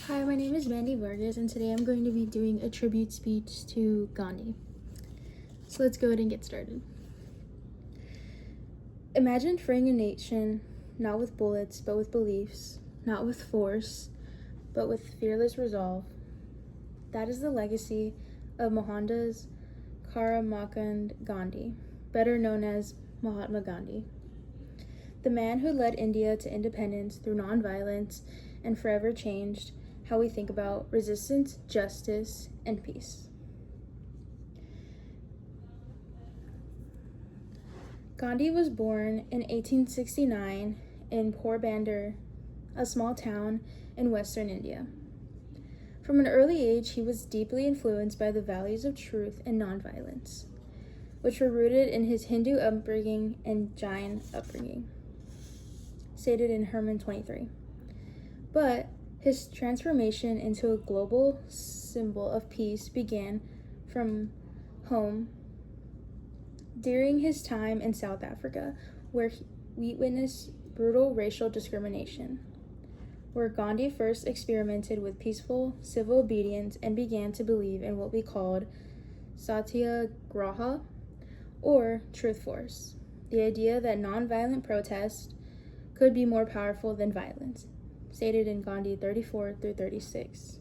Hi, my name is Mandy Vargas, and today I'm going to be doing a tribute speech to Gandhi. So let's go ahead and get started. Imagine freeing a nation not with bullets, but with beliefs, not with force, but with fearless resolve. That is the legacy of Mohandas Karamchand Gandhi, better known as Mahatma Gandhi. The man who led India to independence through nonviolence and forever changed how we think about resistance, justice, and peace. Gandhi was born in 1869 in Porbandar, a small town in western India. From an early age, he was deeply influenced by the values of truth and nonviolence, which were rooted in his Hindu upbringing and Jain upbringing, stated in Herman 23. But his transformation into a global symbol of peace began from home during his time in South Africa, where we witnessed brutal racial discrimination, where Gandhi first experimented with peaceful civil obedience and began to believe in what we called satyagraha, or truth force, the idea that nonviolent protest could be more powerful than violence, stated in Gandhi 34 through 36.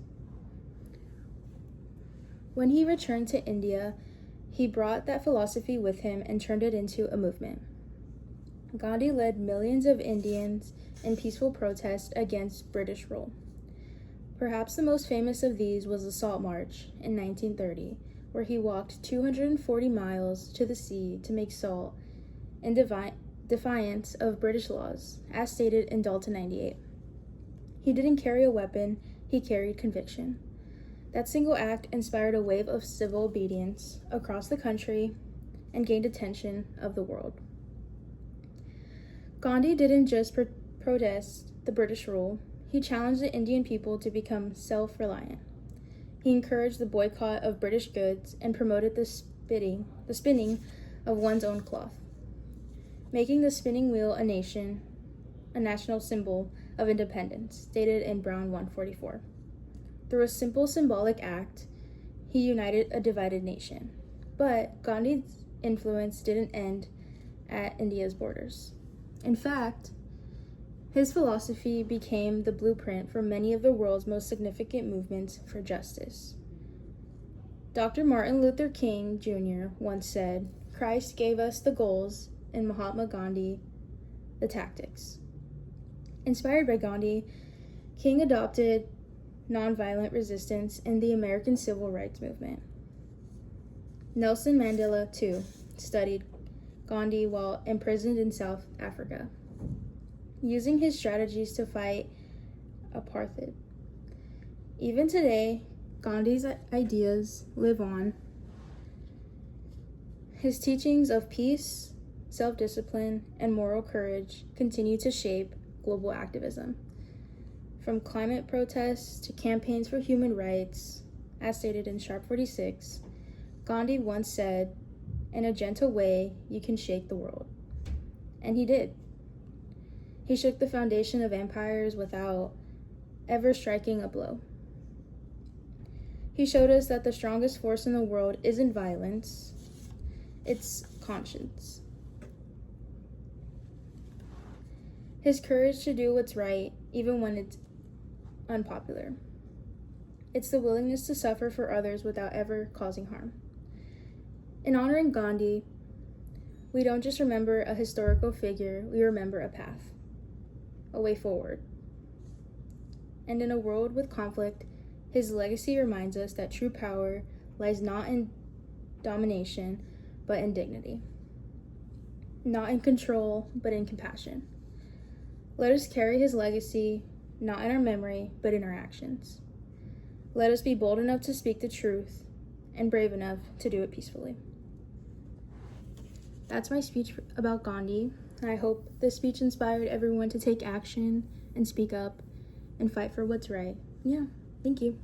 When he returned to India, he brought that philosophy with him and turned it into a movement. Gandhi led millions of Indians in peaceful protest against British rule. Perhaps the most famous of these was the Salt March in 1930, where he walked 240 miles to the sea to make salt in defiance of British laws, as stated in Dalton 98. He didn't carry a weapon, he carried conviction. That single act inspired a wave of civil obedience across the country and gained attention of the world. Gandhi didn't just protest the British rule, he challenged the Indian people to become self-reliant. He encouraged the boycott of British goods and promoted the spinning of one's own cloth, making the spinning wheel a national symbol of independence, stated in Brown 144. Through a simple symbolic act, he united a divided nation. But Gandhi's influence didn't end at India's borders. In fact, his philosophy became the blueprint for many of the world's most significant movements for justice. Dr. Martin Luther King Jr. once said, "Christ gave us the goals and Mahatma Gandhi the tactics." Inspired by Gandhi, King adopted nonviolent resistance in the American Civil Rights Movement. Nelson Mandela, too, studied Gandhi while imprisoned in South Africa, using his strategies to fight apartheid. Even today, Gandhi's ideas live on. His teachings of peace, self-discipline, and moral courage continue to shape global activism. From climate protests to campaigns for human rights, as stated in Sharp 46, Gandhi once said, "In a gentle way, you can shake the world." And he did. He shook the foundation of empires without ever striking a blow. He showed us that the strongest force in the world isn't violence, it's conscience. His courage to do what's right, even when it's unpopular. It's the willingness to suffer for others without ever causing harm. In honoring Gandhi, we don't just remember a historical figure, we remember a path, a way forward. And in a world with conflict, his legacy reminds us that true power lies not in domination, but in dignity. Not in control, but in compassion. Let us carry his legacy, not in our memory, but in our actions. Let us be bold enough to speak the truth and brave enough to do it peacefully. That's my speech about Gandhi. I hope this speech inspired everyone to take action and speak up and fight for what's right. Yeah, thank you.